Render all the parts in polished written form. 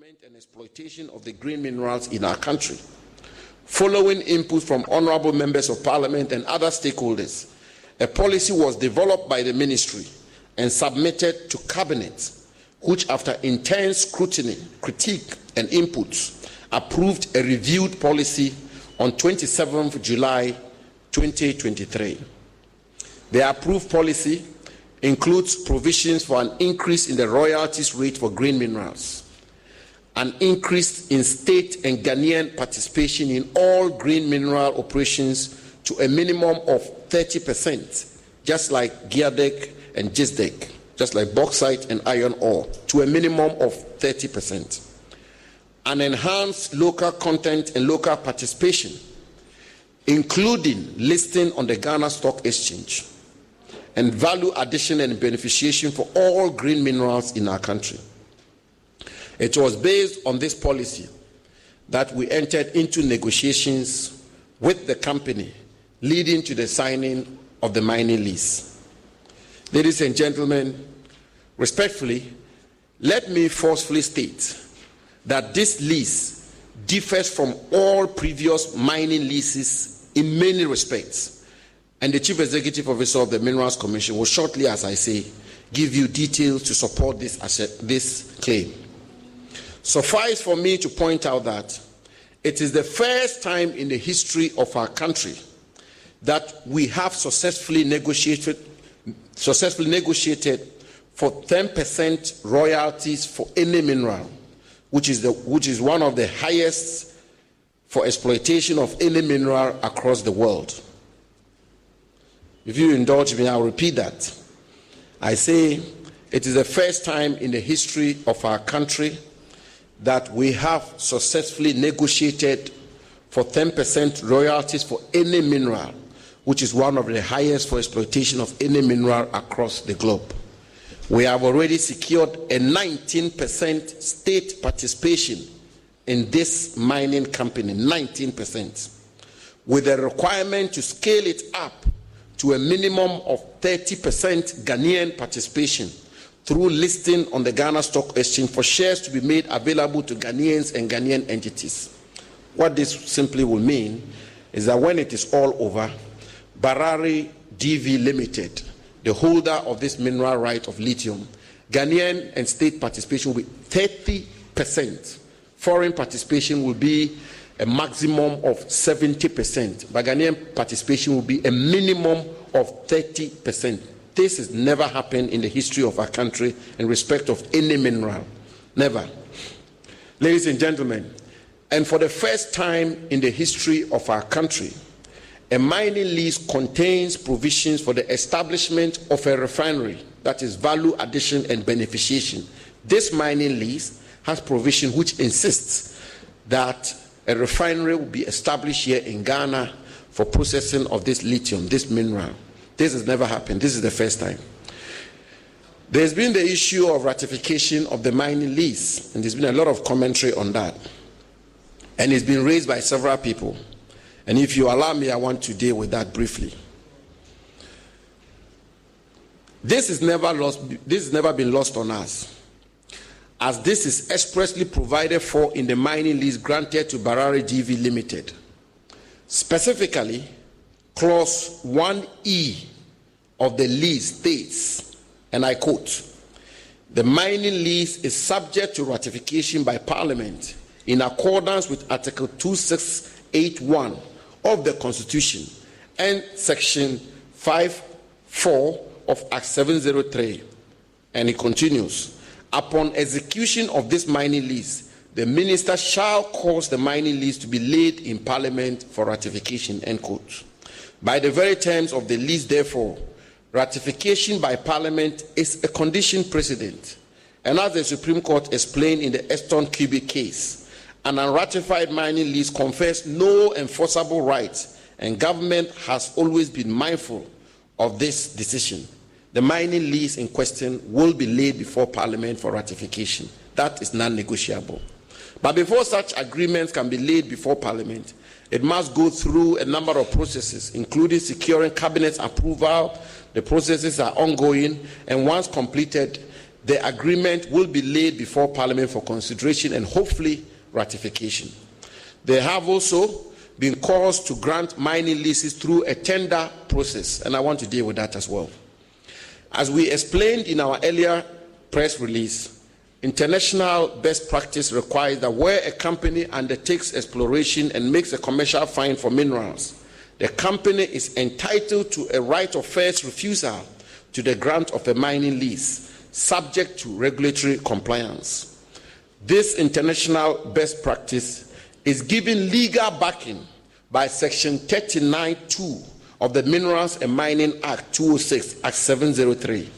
development and exploitation of the green minerals in our country. Following input from honorable members of parliament and other stakeholders, a policy was developed by the ministry and submitted to cabinet, which after intense scrutiny, critique and inputs, approved a reviewed policy on 27th July 2023. The approved policy includes provisions for an increase in the royalties rate for green minerals, an increase in state and Ghanaian participation in all green mineral operations to a minimum of 30%, just like Geodec and Gisdec, just like bauxite and iron ore, to a minimum of 30%. An enhanced local content and local participation, including listing on the Ghana Stock Exchange, and value addition and beneficiation for all green minerals in our country. It was based on this policy that we entered into negotiations with the company, leading to the signing of the mining lease. Ladies and gentlemen, respectfully, let me forcefully state that this lease differs from all previous mining leases in many respects, and the Chief Executive Officer of the Minerals Commission will shortly, as I say, give you details to support this claim. Suffice for me to point out that it is the first time in the history of our country that we have successfully negotiated for 10% royalties for any mineral, which is one of the highest for exploitation of any mineral across the world. If you indulge me, I'll repeat that. I say it is the first time in the history of our country that we have successfully negotiated for 10% royalties for any mineral, which is one of the highest for exploitation of any mineral across the globe. We have already secured a 19% state participation in this mining company, 19%, with a requirement to scale it up to a minimum of 30% Ghanaian participation through listing on the Ghana Stock Exchange for shares to be made available to Ghanaians and Ghanaian entities. What this simply will mean is that when it is all over, Barari DV Limited, the holder of this mineral right of lithium, Ghanaian and state participation will be 30%. Foreign participation will be a maximum of 70%, but Ghanaian participation will be a minimum of 30%. This has never happened in the history of our country in respect of any mineral. Never. Ladies and gentlemen, and for the first time in the history of our country, a mining lease contains provisions for the establishment of a refinery, that is value addition and beneficiation. This mining lease has provision which insists that a refinery will be established here in Ghana for processing of this lithium, this mineral. This has never happened. This is the first time. There's been the issue of ratification of the mining lease, and there's been a lot of commentary on that. And it's been raised by several people. And if you allow me, I want to deal with that briefly. This has never been lost on us, as this is expressly provided for in the mining lease granted to Barari DV Limited. Specifically, Clause 1E of the lease states, and I quote, "The mining lease is subject to ratification by Parliament in accordance with Article 2681 of the Constitution and Section 5(4) of Act 703." And it continues, "Upon execution of this mining lease, the minister shall cause the mining lease to be laid in Parliament for ratification," end quote. By the very terms of the lease, therefore, ratification by Parliament is a condition precedent. And as the Supreme Court explained in the Eston Cubic case, an unratified mining lease confers no enforceable rights, and government has always been mindful of this decision. The mining lease in question will be laid before Parliament for ratification. That is non-negotiable. But before such agreements can be laid before Parliament, it must go through a number of processes, including securing Cabinet's approval. The processes are ongoing, and once completed, the agreement will be laid before Parliament for consideration and hopefully ratification. There have also been calls to grant mining leases through a tender process, and I want to deal with that as well. As we explained in our earlier press release, international best practice requires that where a company undertakes exploration and makes a commercial find for minerals, the company is entitled to a right of first refusal to the grant of a mining lease, subject to regulatory compliance. This international best practice is given legal backing by Section 39(2) of the Minerals and Mining Act 2006, Act 703.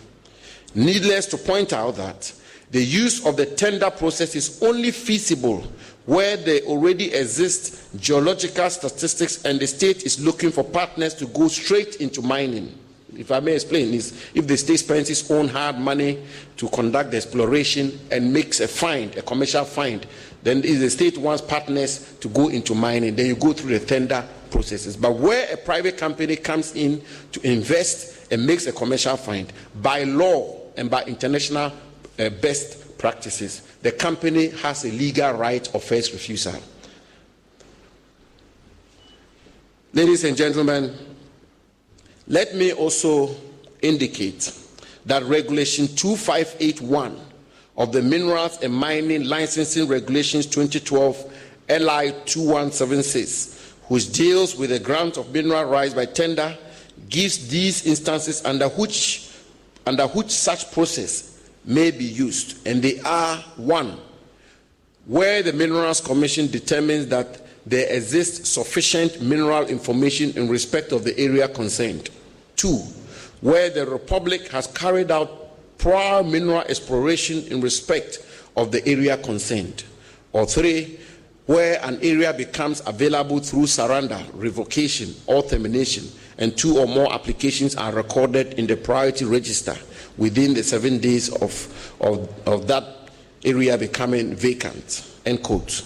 Needless to point out that the use of the tender process is only feasible where there already exists geological statistics and the state is looking for partners to go straight into mining. If I may explain, is if the state spends its own hard money to conduct the exploration and makes a find, a commercial find, then if the state wants partners to go into mining, then you go through the tender processes. But where a private company comes in to invest and makes a commercial find, by law and by international best practices, the company has a legal right of first refusal. Ladies and gentlemen, let me also indicate that Regulation 2581 of the Minerals and Mining Licensing Regulations 2012 LI 2176, which deals with the grant of mineral rights by tender, gives these instances under which such process may be used, and they are: 1, where the Minerals Commission determines that there exists sufficient mineral information in respect of the area concerned; 2, where the Republic has carried out prior mineral exploration in respect of the area concerned; or 3, where an area becomes available through surrender, revocation, or termination, and 2 or more applications are recorded in the priority register within the 7 days of that area becoming vacant. End quote.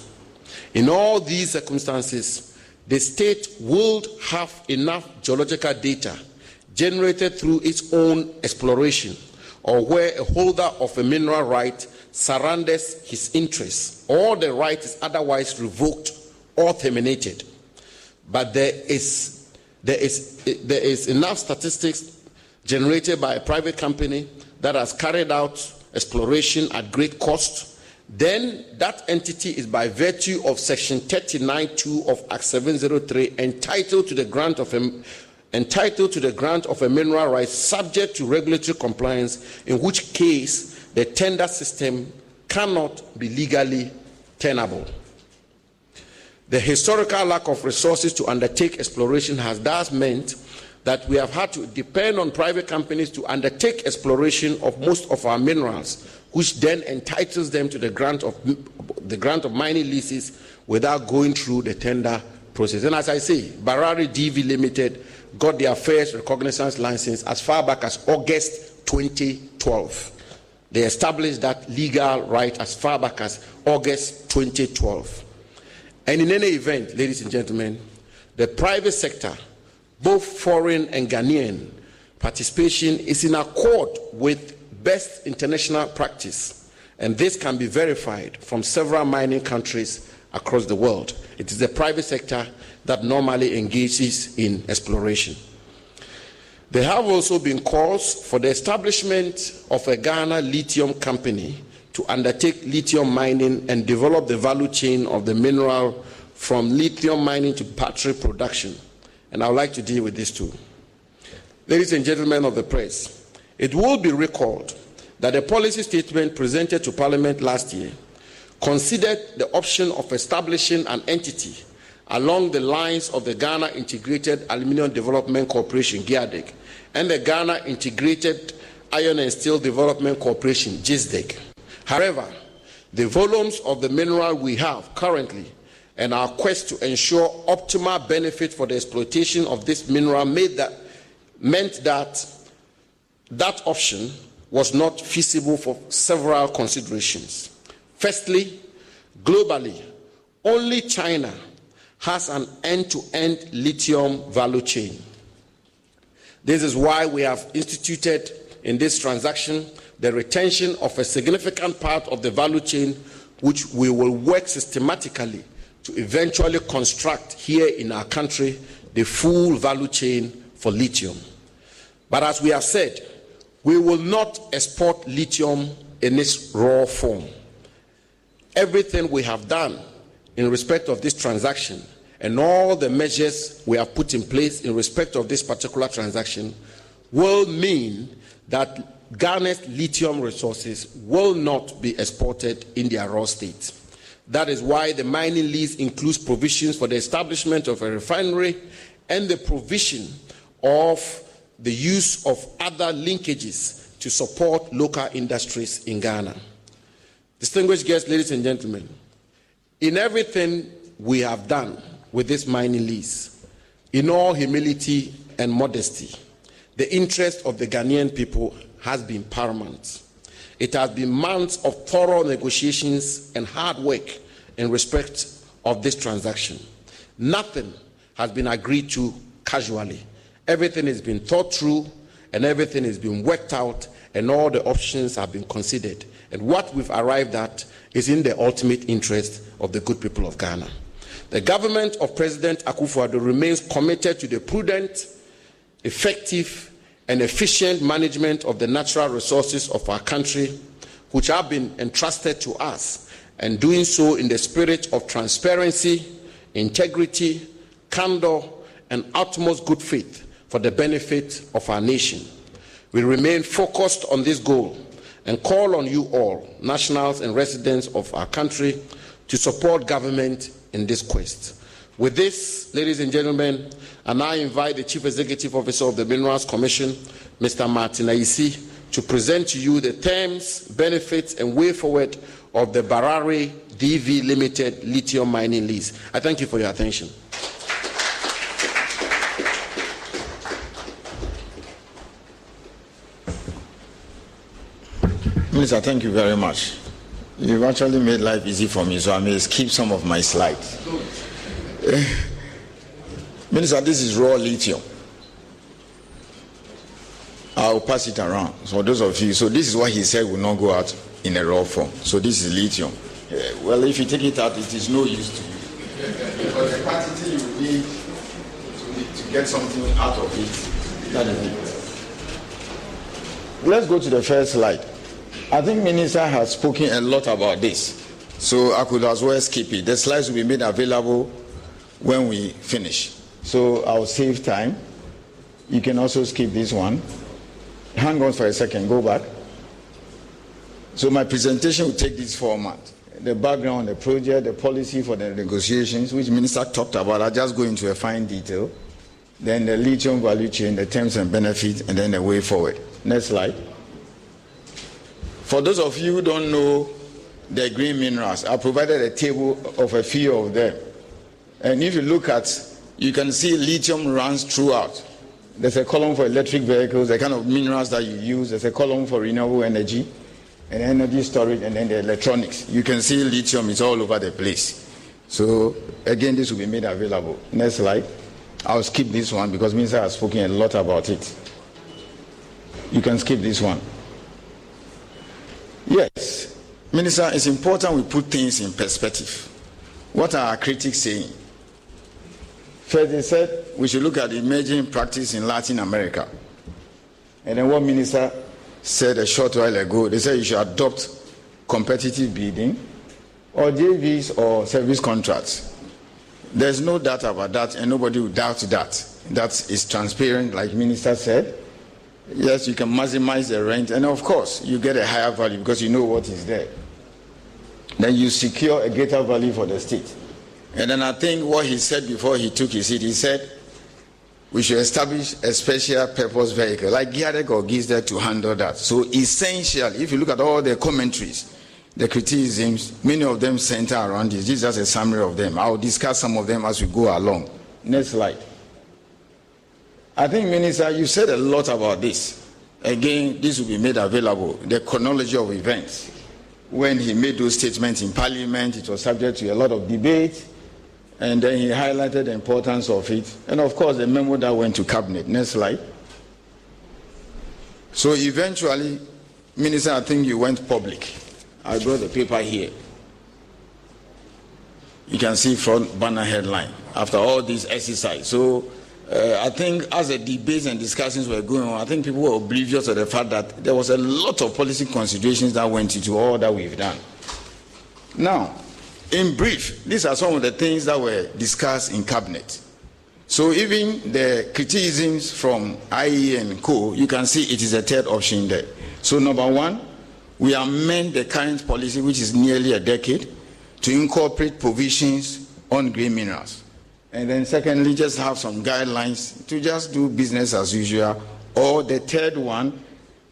In all these circumstances, the state would have enough geological data generated through its own exploration, or where a holder of a mineral right surrenders his interest, or the right is otherwise revoked or terminated. But there is enough statistics generated by a private company that has carried out exploration at great cost, then that entity is, by virtue of Section 39(2) of Act 703, entitled to the grant of a mineral right subject to regulatory compliance, in which case the tender system cannot be legally tenable. The historical lack of resources to undertake exploration has thus meant that we have had to depend on private companies to undertake exploration of most of our minerals, which then entitles them to the grant of mining leases without going through the tender process. And as I say, Barari DV Limited got their first recognizance license as far back as August 2012. They established that legal right as far back as August 2012. And in any event, ladies and gentlemen, the private sector, both foreign and Ghanaian, participation is in accord with best international practice, and this can be verified from several mining countries across the world. It is the private sector that normally engages in exploration. There have also been calls for the establishment of a Ghana lithium company to undertake lithium mining and develop the value chain of the mineral from lithium mining to battery production. And I would like to deal with this too. Ladies and gentlemen of the press, it will be recalled that a policy statement presented to Parliament last year considered the option of establishing an entity along the lines of the Ghana Integrated Aluminium Development Corporation, GIADEC, and the Ghana Integrated Iron and Steel Development Corporation, GISDEC. However, the volumes of the mineral we have currently and our quest to ensure optimal benefit for the exploitation of this mineral meant that that option was not feasible for several considerations. Firstly, globally, only China has an end-to-end lithium value chain. This is why we have instituted in this transaction the retention of a significant part of the value chain, which we will work systematically to eventually construct here in our country the full value chain for lithium. But as we have said, we will not export lithium in its raw form. Everything we have done in respect of this transaction and all the measures we have put in place in respect of this particular transaction will mean that Ghana's lithium resources will not be exported in their raw state. That is why the mining lease includes provisions for the establishment of a refinery and the provision of the use of other linkages to support local industries in Ghana. Distinguished guests, ladies and gentlemen, in everything we have done with this mining lease, in all humility and modesty, the interest of the Ghanaian people has been paramount. It has been months of thorough negotiations and hard work in respect of this transaction. Nothing has been agreed to casually. Everything has been thought through and everything has been worked out and all the options have been considered. And what we've arrived at is in the ultimate interest of the good people of Ghana. The government of President Akufo-Addo remains committed to the prudent, effective, and efficient management of the natural resources of our country, which have been entrusted to us, and doing so in the spirit of transparency, integrity, candor, and utmost good faith for the benefit of our nation. We remain focused on this goal and call on you all, nationals and residents of our country, to support government in this quest. With this, ladies and gentlemen, I now invite the Chief Executive Officer of the Minerals Commission, Mr. Martin Ayisi, to present to you the terms, benefits, and way forward of the Barare DV Limited lithium mining lease. I thank you for your attention. Minister, thank you very much. You've actually made life easy for me, so I may skip some of my slides. Minister, this is raw lithium. I'll pass it around. So those of you, so this is what he said will not go out in a raw form. So this is lithium. Well, if you take it out, it is no use to you. Because the quantity you need to get something out of it, that is it. Let's go to the first slide. I think Minister has spoken a lot about this, so I could as well skip it. The slides will be made available when we finish. So I'll save time. You can also skip this one. Hang on for a second, go back. So my presentation will take this format. The background, the project, the policy for the negotiations, which Minister talked about. I'll just go into a fine detail. Then the lithium value chain, the terms and benefits, and then the way forward. Next slide. For those of you who don't know the green minerals, I provided a table of a few of them. And if you look at, you can see lithium runs throughout. There's a column for electric vehicles, the kind of minerals that you use. There's a column for renewable energy and energy storage, and then the electronics. You can see lithium is all over the place. So again, this will be made available. Next slide. I'll skip this one because Minister has spoken a lot about it. You can skip this one. Yes, Minister, it's important we put things in perspective. What are our critics saying? First, they said we should look at the emerging practice in Latin America. And then what Minister said a short while ago, they said you should adopt competitive bidding or JVs or service contracts. There's no doubt about that, and nobody will doubt that. That is transparent, like Minister said. Yes, you can maximize the rent, and of course, you get a higher value because you know what is there. Then you secure a greater value for the state. And then I think what he said before he took his seat, he said we should establish a special purpose vehicle like GIADEC or GISDEC to handle that. So essentially, if you look at all the commentaries, the criticisms, many of them center around this. This is just a summary of them. I'll discuss some of them as we go along. Next slide. I think, Minister, you said a lot about this. Again, this will be made available, the chronology of events. When he made those statements in Parliament, it was subject to a lot of debate, and then he highlighted the importance of it. And of course, the memo that went to Cabinet. Next slide. So eventually, Minister, I think you went public. I brought the paper here. You can see front banner headline after all this exercise. So I think as the debates and discussions were going on, I think people were oblivious to the fact that there was a lot of policy considerations that went into all that we've done. Now, in brief, these are some of the things that were discussed in cabinet. So even the criticisms from IE and co, you can see it is a third option there. So number one, we amend the current policy, which is nearly a decade, to incorporate provisions on green minerals. And then secondly, just have some guidelines to just do business as usual. Or the third one,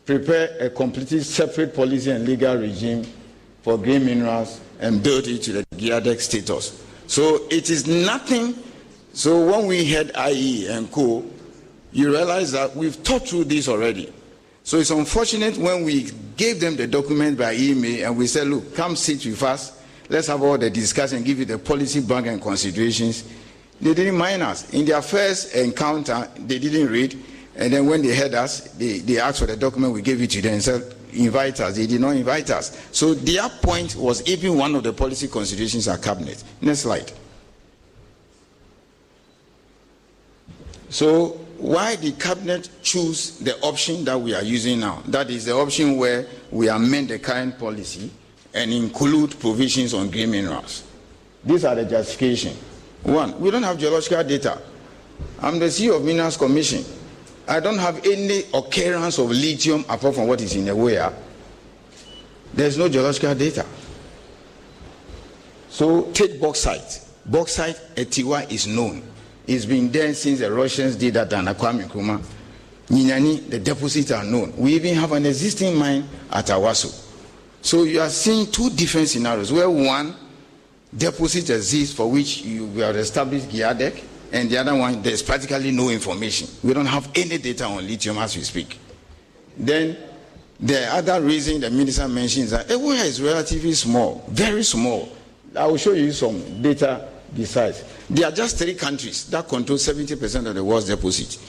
prepare a completely separate policy and legal regime for green minerals and build it to the GIADEC status. So it is nothing. So when we had IE and co, you realize that we've thought through this already. So it's unfortunate when we gave them the document by email and we said, look, come sit with us. Let's have all the discussion and give you the policy bank and considerations. They didn't mind us. In their first encounter, they didn't read. And then when they heard us, they asked for the document, we gave it to them and said, invite us. They did not invite us. So their point was even one of the policy considerations at cabinet. Next slide. So why did cabinet choose the option that we are using now? That is the option where we amend the current policy and include provisions on green minerals. These are the justification. One, we don't have geological data. I'm the CEO of Minerals Commission. I don't have any occurrence of lithium apart from what is in the ware. There's no geological data. So take bauxite. Bauxite at Tiwa is known. It's been there since the Russians did that and Kwame Nkrumah. Ninyani, the deposits are known. We even have an existing mine at Awaso. So you are seeing two different scenarios where one deposit exists for which you have established GIADEC, and the other one there's practically no information. We don't have any data on lithium as we speak. Then the other reason the minister mentions that Ewoya is relatively small, very small. I will show you some data besides. There are just 3 countries that control 70% of the world's deposit.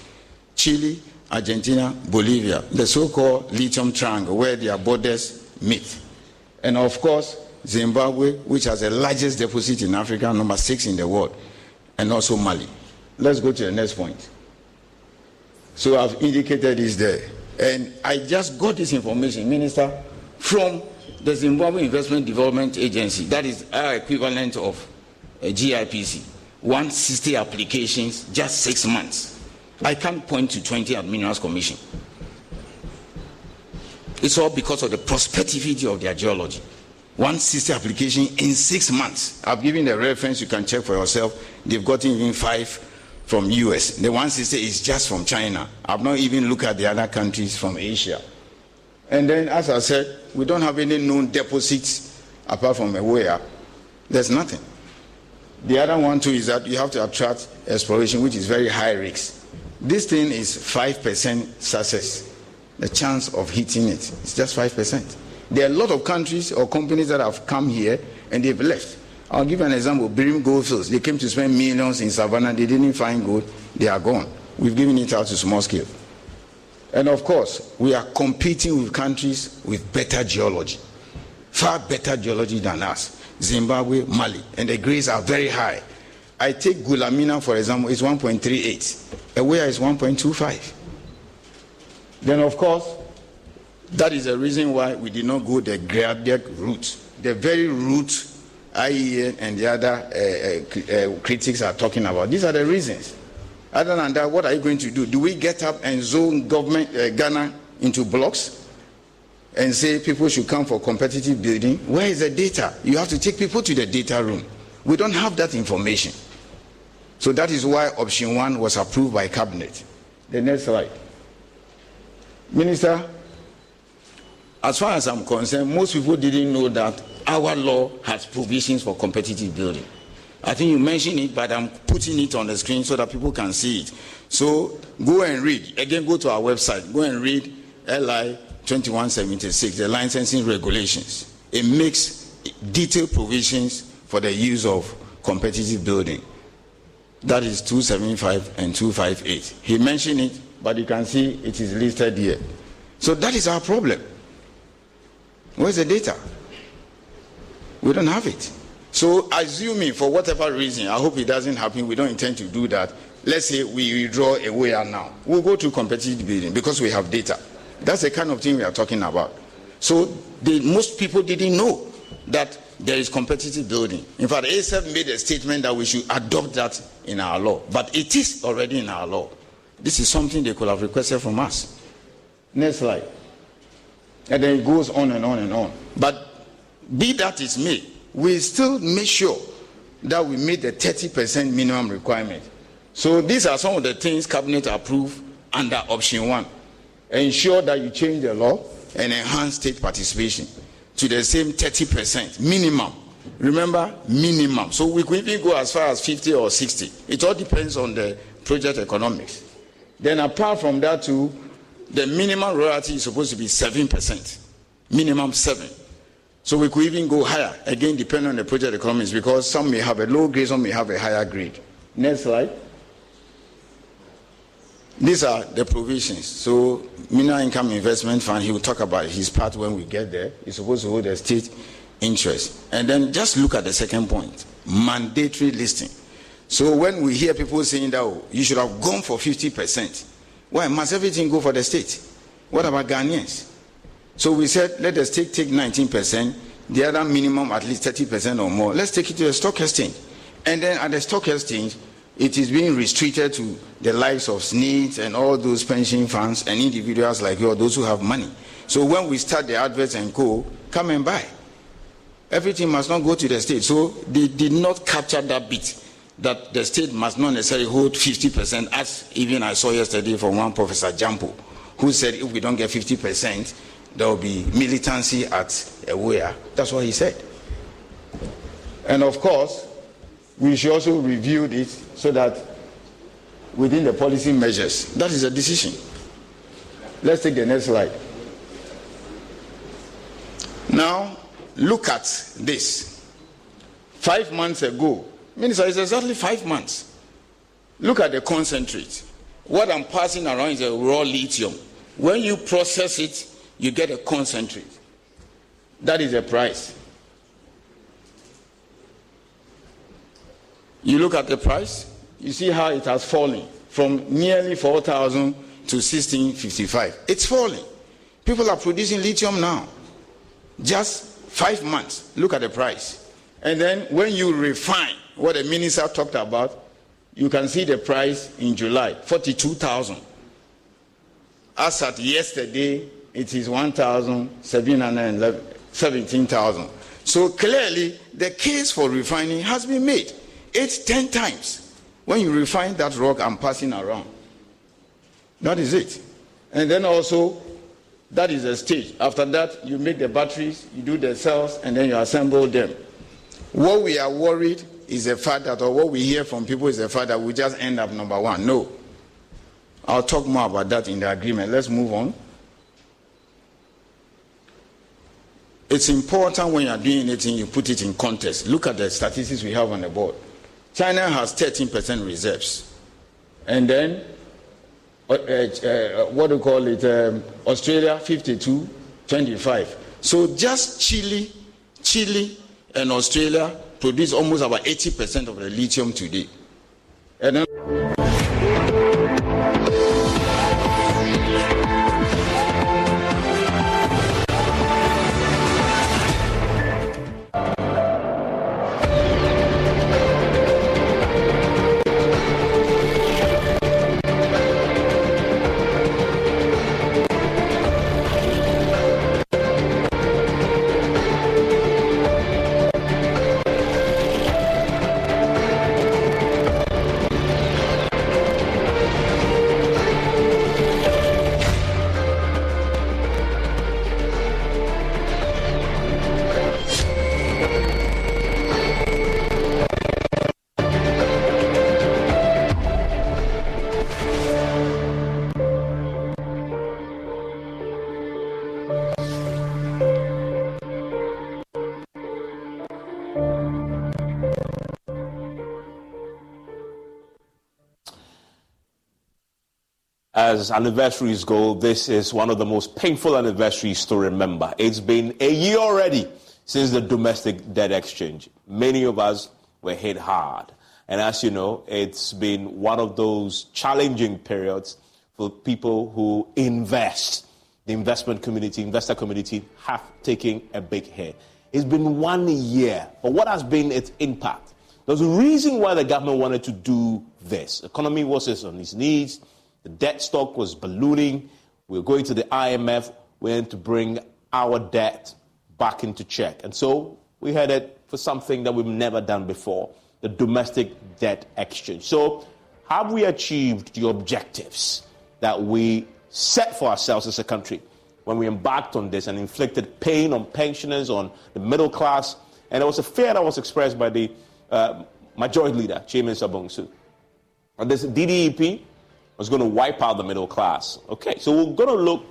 Chile, Argentina, Bolivia, the so-called lithium triangle where their borders meet. And of course, Zimbabwe, which has the largest deposit in Africa, number 6 in the world, and also Mali. Let's go to the next point. So I've indicated this there. And I just got this information, Minister, from the Zimbabwe Investment Development Agency. That is our equivalent of a GIPC. 160 applications, just 6 months. I can't point to 20 at Minerals Commission. It's all because of the prospectivity of their geology. 160 application in 6 months. I've given the reference, you can check for yourself. They've gotten even 5 from US. The 160 is just from China. I've not even looked at the other countries from Asia. And then, as I said, we don't have any known deposits apart from Ewoya. There's nothing. The other one too is that you have to attract exploration, which is very high risk. This thing is 5% success. The chance of hitting it is just 5%. There are a lot of countries or companies that have come here and they've left. I'll give an example. Birim Goldfields. They came to spend millions in Savannah. They didn't find gold. They are gone. We've given it out to small scale. And of course, we are competing with countries with better geology. Far better geology than us. Zimbabwe, Mali. And the grades are very high. I take Gulamina, for example, it's 1.38. Ewoya is 1.25. Then, of course, that is the reason why we did not go the GIADEC route. The very route IEA and the other critics are talking about. These are the reasons. Other than that, what are you going to do? Do we get up and zone government Ghana into blocks and say people should come for competitive building? Where is the data? You have to take people to the data room. We don't have that information. So that is why option 1 was approved by cabinet. The next slide. Minister, as far as I'm concerned, most people didn't know that our law has provisions for competitive building. I think you mentioned it, but I'm putting it on the screen so that people can see it. So go and read. Again, go to our website. Go and read LI 2176, the licensing regulations. It makes detailed provisions for the use of competitive building. That is 275 and 258. He mentioned it, but you can see it is listed here. So that is our problem. Where's the data? We don't have it. So assuming for whatever reason, I hope it doesn't happen, we don't intend to do that. Let's say we withdraw away now. We'll go to competitive bidding because we have data. That's the kind of thing we are talking about. So most people didn't know that there is competitive building. In fact, ASF made a statement that we should adopt that in our law. But it is already in our law. This is something they could have requested from us. Next slide. And then it goes on and on and on. But be that is made, we still make sure that we meet the 30% minimum requirement. So these are some of the things Cabinet approved under option 1. Ensure that you change the law and enhance state participation to the same 30% minimum. Remember, minimum. So we could even go as far as 50 or 60. It all depends on the project economics. Then apart from that too, the minimum royalty is supposed to be 7%. Minimum 7. So we could even go higher, again depending on the project economics, because some may have a low grade, some may have a higher grade. Next slide. These are the provisions. So Mineral Income Investment Fund, he will talk about his part when we get there. He's supposed to hold the state interest. And then just look at the second point, mandatory listing. So when we hear people saying that, oh, you should have gone for 50%, why must everything go for the state? What about Ghanaians? So we said, let the state take 19%, the other minimum at least 30% or more. Let's take it to the stock exchange. And then at the stock exchange, it is being restricted to the likes of SNIDs and all those pension funds and individuals like you, or those who have money. So when we start the adverts and co, come and buy. Everything must not go to the state. So they did not capture that bit, that the state must not necessarily hold 50%, as even I saw yesterday from one Professor Jampo, who said if we don't get 50%, there will be militancy at Ewuya. That's what he said. And of course, we should also review it so that within the policy measures, that is a decision. Let's take the next slide. Now, look at this. 5 months ago, Minister, it's exactly 5 months. Look at the concentrate. What I'm passing around is a raw lithium. When you process it, you get a concentrate. That is the price. You look at the price, you see how it has fallen from nearly 4,000 to 1655. It's falling. People are producing lithium now. Just 5 months. Look at the price. And then when you refine what the minister talked about, you can see the price in July, 42,000. As at yesterday, it is 1,711, 17,000. So clearly, the case for refining has been made. 8-10 times when you refine that rock and passing around. That is it. And then also, that is a stage. After that, you make the batteries, you do the cells, and then you assemble them. What we are worried is the fact that, or what we hear from people is the fact that we just end up number 1. No. I'll talk more about that in the agreement. Let's move on. It's important when you're doing anything, you put it in context. Look at the statistics we have on the board. China has 13% reserves. And then, what do you call it? Australia, 52, 25. So just Chile and Australia produce almost about 80% of the lithium today. And then As anniversaries go, this is one of the most painful anniversaries to remember. It's been a year already since the domestic debt exchange. Many of us were hit hard. And as you know, it's been one of those challenging periods for people who invest. The investment community, investor community have taken a big hit. It's been 1 year, but what has been its impact? There's a reason why the government wanted to do this. The economy was on its knees. The debt stock was ballooning. We were going to the IMF. We had to bring our debt back into check. And so we headed for something that we've never done before, the domestic debt exchange. So have we achieved the objectives that we set for ourselves as a country when we embarked on this and inflicted pain on pensioners, on the middle class? And there was a fear that was expressed by the majority leader, Chairman Sabongsu. And this DDEP was going to wipe out the middle class. Okay, so we're going to look,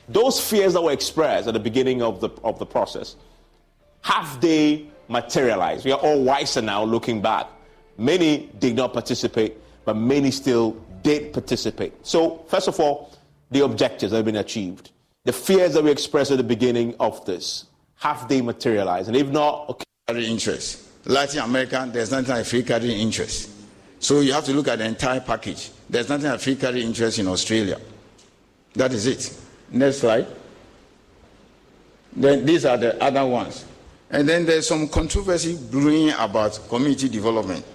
those fears that were expressed at the beginning of the process, have they materialized? We are all wiser now looking back. Many did not participate, but many still did participate. So, first of all, the objectives that have been achieved. The fears that we expressed at the beginning of this, have they materialized? And if not, okay. Interest. Latin America, there's nothing like free carried interest. So you have to look at the entire package. There's nothing like free carried interest in Australia. That is it. Next slide. Then these are the other ones. And then there's some controversy brewing about community development.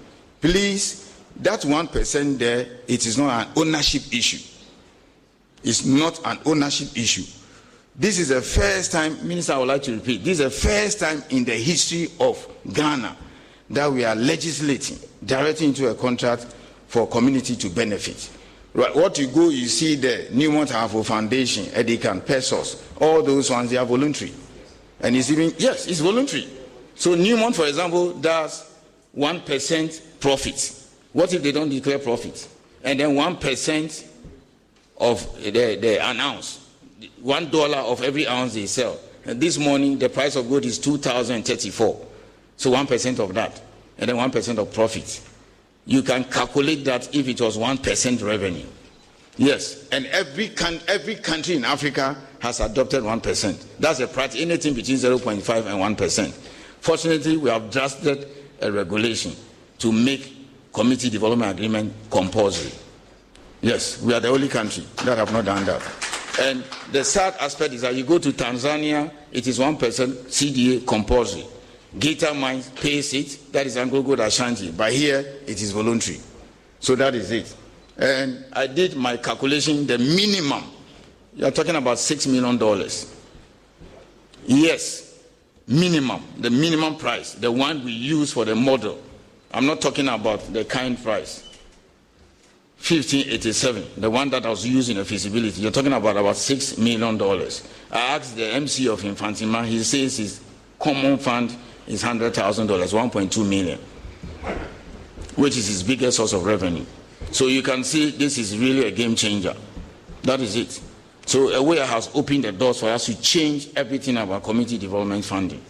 Please, that 1% there, it is not an ownership issue. It's not an ownership issue. This is the first time, Minister, I would like to repeat, this is the first time in the history of Ghana that we are legislating, directly into a contract for community to benefit. Right, what you go, you see the Newmont Harford Foundation, Edikan, Pesos, all those ones, they are voluntary. And it's even, yes, it's voluntary. So Newmont, for example, does 1% profit. What if they don't declare profit? And then 1% of the an ounce, $1 of every ounce they sell. And this morning, the price of gold is 2,034. So 1% of that, and then 1% of profit. You can calculate that if it was 1% revenue. Yes, and every country in Africa has adopted 1%. That's a price, anything between 0.5 and 1%. Fortunately, we have drafted a regulation to make community development agreement compulsory. Yes, we are the only country that have not done that. And the sad aspect is that you go to Tanzania, it is 1% CDA compulsory. Gita Mines pays it, that is Anglo Gold Ashanti. But here, it is voluntary. So that is it. And I did my calculation, the minimum, you are talking about $6 million. Yes, minimum, the minimum price, the one we use for the model. I'm not talking about the kind price. 1587, the one that I was using in the feasibility, you're talking about $6 million. I asked the MC of Infantima, he says his common fund is $100,000, 1.2 million, which is his biggest source of revenue. So you can see this is really a game changer. That is it. So a way has opened the doors for us to change everything about community development funding.